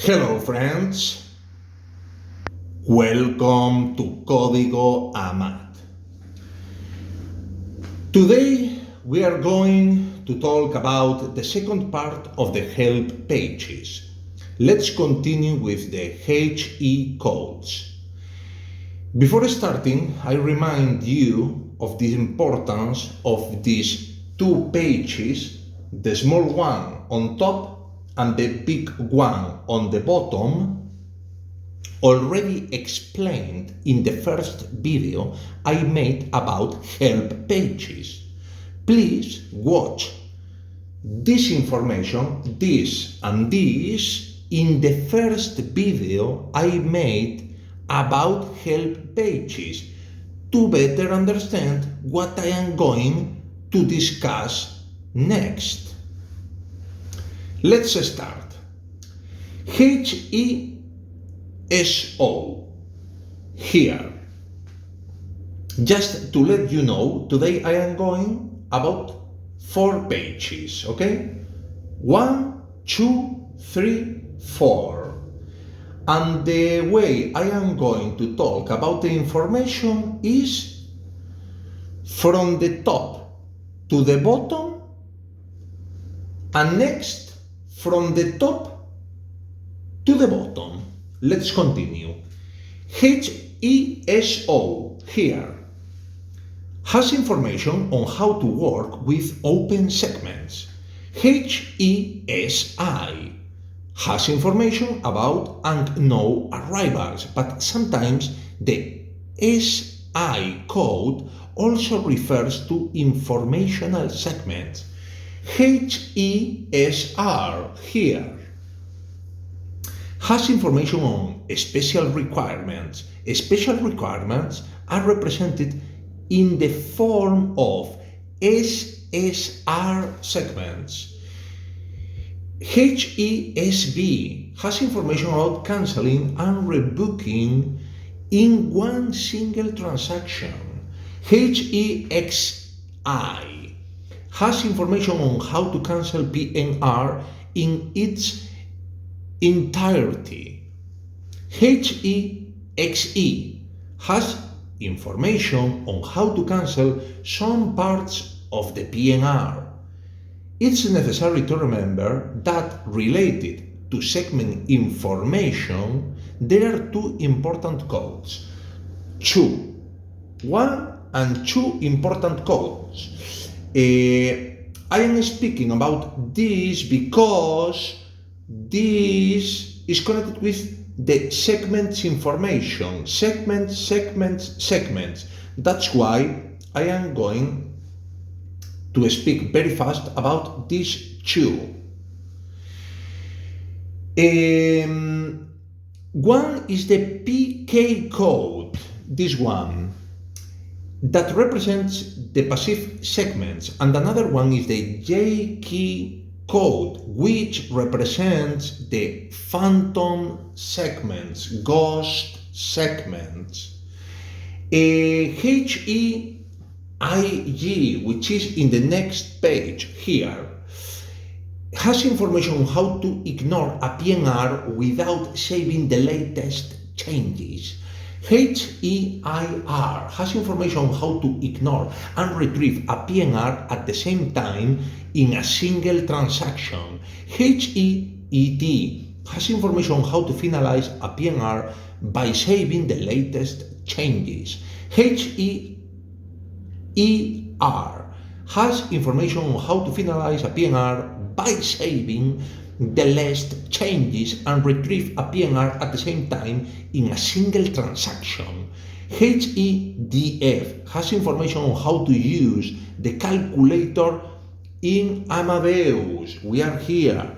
Hello friends, welcome to Código AMAD. Today we are going to talk about the second part of the help pages. Let's continue with the HE codes. Before starting, I remind you of the importance of these two pages, the small one on top and the big one on the bottom, already explained in the first video I made about help pages. Please watch this information, this and this, in the first video I made about help pages to better understand what I am going to discuss next. Let's start. HESO here. Just to let you know, today I am going about 4 pages, okay? 1, 2, 3, 4. And the way I am going to talk about the information is from the top to the bottom, and next from the top to the bottom. Let's continue. HESO here has information on how to work with open segments. HESI has information about and no arrivals, but sometimes the SI code also refers to informational segments. HESR here has information on special requirements. Special requirements are represented in the form of SSR segments. HESB has information about cancelling and rebooking in one single transaction. HEXI has information on how to cancel PNR in its entirety. HEXE has information on how to cancel some parts of the PNR. It's necessary to remember that related to segment information, there are 2 important codes. 1 and 2 important codes. I am speaking about this because this is connected with the segments information. Segments. That's why I am going to speak very fast about these 2. One is the PK code, this one, that represents the passive segments, and another one is the JK code, which represents the phantom segments, ghost segments. HEIG, which is in the next page here, has information on how to ignore a PNR without saving the latest changes. HEIR has information on how to ignore and retrieve a PNR at the same time in a single transaction. HEET has information on how to finalize a PNR by saving the latest changes. HEER has information on how to finalize a PNR by saving the last changes and retrieve a PNR at the same time in a single transaction. HEDF has information on how to use the calculator in Amadeus. We are here.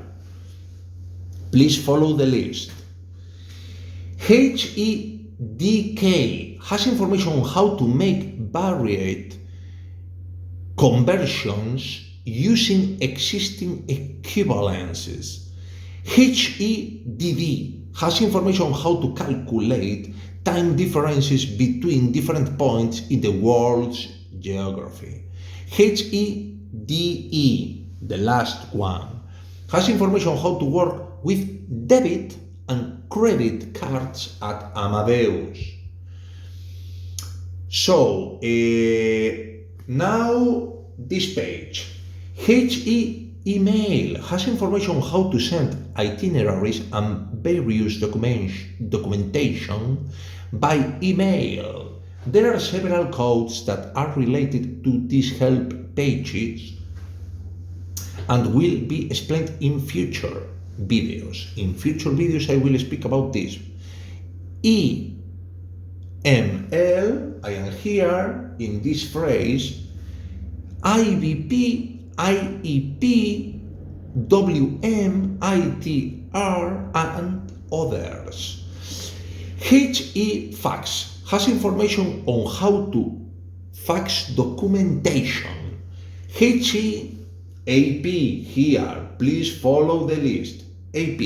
Please follow the list. HEDK has information on how to make varied conversions using existing equivalences. HEDD has information on how to calculate time differences between different points in the world's geography. HEDE, the last one, has information on how to work with debit and credit cards at Amadeus. So now this page, HE email has information on how to send itineraries and various documentation by email. There are several codes that are related to these help pages and will be explained in future videos. In future videos I will speak about this. EML, I am here in this phrase, IVP, IEP, WM, ITR, and others. HE fax has information on how to fax documentation. HE AP here, please follow the list. AP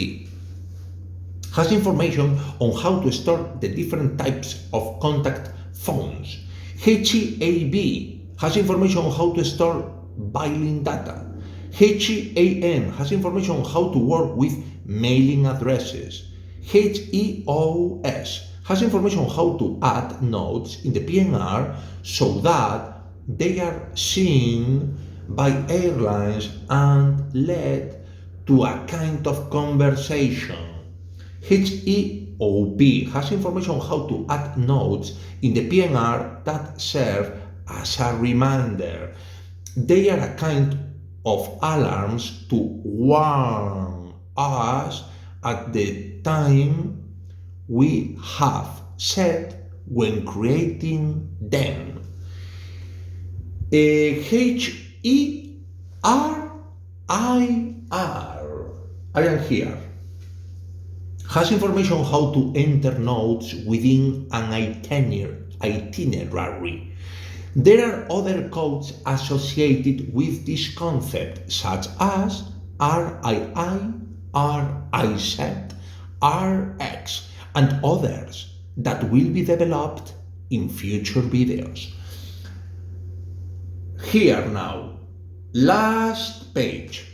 has information on how to store the different types of contact phones. HEAB has information on how to store billing data. HEAM has information on how to work with mailing addresses. HEOS has information on how to add notes in the PNR so that they are seen by airlines and led to a kind of conversation. HEOP has information on how to add notes in the PNR that serve as a reminder. They are a kind of alarms to warn us at the time we have set when creating them. HERIR, I am here, has information on how to enter notes within an itinerary. There are other codes associated with this concept, such as RII, RIZ, RX, and others that will be developed in future videos. Here now, last page.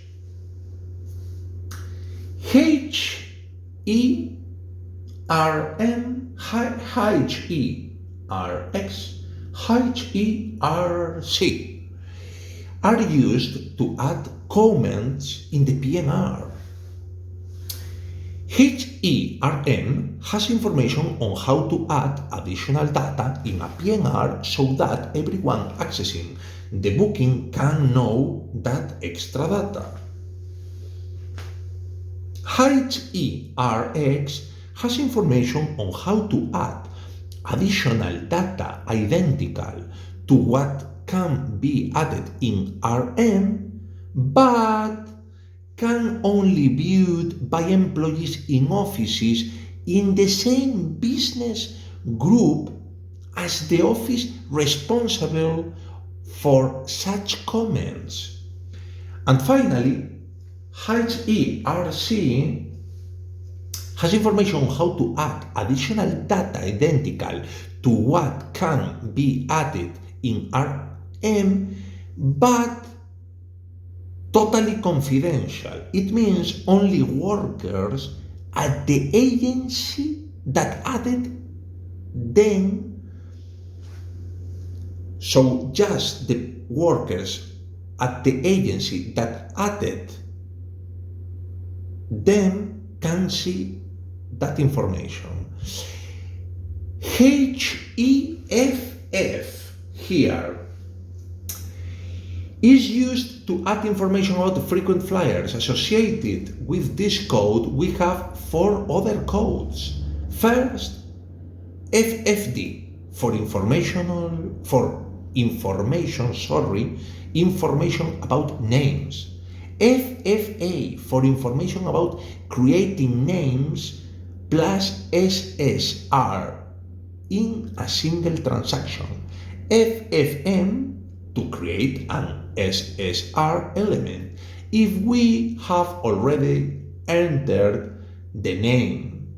HERM, HERX, HERC are used to add comments in the PNR. HERM has information on how to add additional data in a PNR so that everyone accessing the booking can know that extra data. HERX has information on how to add additional data identical to what can be added in RM, but can only be viewed by employees in offices in the same business group as the office responsible for such comments. And finally, HERC has information on how to add additional data identical to what can be added in RM, but totally confidential. It means only workers at the agency that added them. So just the workers at the agency that added them can see that information. HEFF here is used to add information about frequent flyers. Associated with this code, we have 4 other codes. First, FFD for information about names. FFA for information about creating names plus SSR in a single transaction. FFM to create an SSR element if we have already entered the name.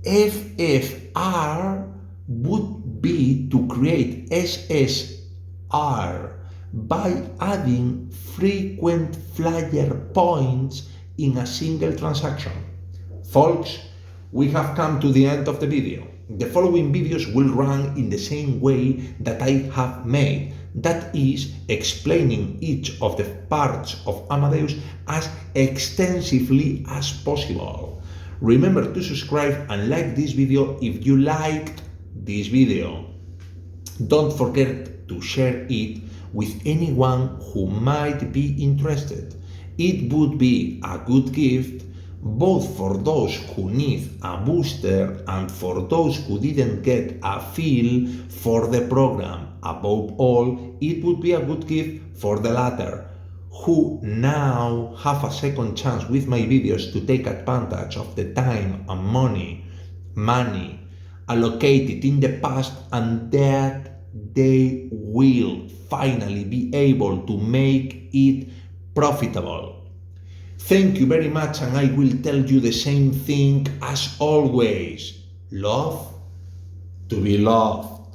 FFR would be to create SSR by adding frequent flyer points in a single transaction. Folks, we have come to the end of the video. The following videos will run in the same way that I have made, that is, explaining each of the parts of Amadeus as extensively as possible. Remember to subscribe and like this video if you liked this video. Don't forget to share it with anyone who might be interested. It would be a good gift both for those who need a booster and for those who didn't get a feel for the program. Above all, it would be a good gift for the latter, who now have a second chance with my videos to take advantage of the time and money allocated in the past, and that they will finally be able to make it profitable. Thank you very much, and I will tell you the same thing as always. Love to be loved.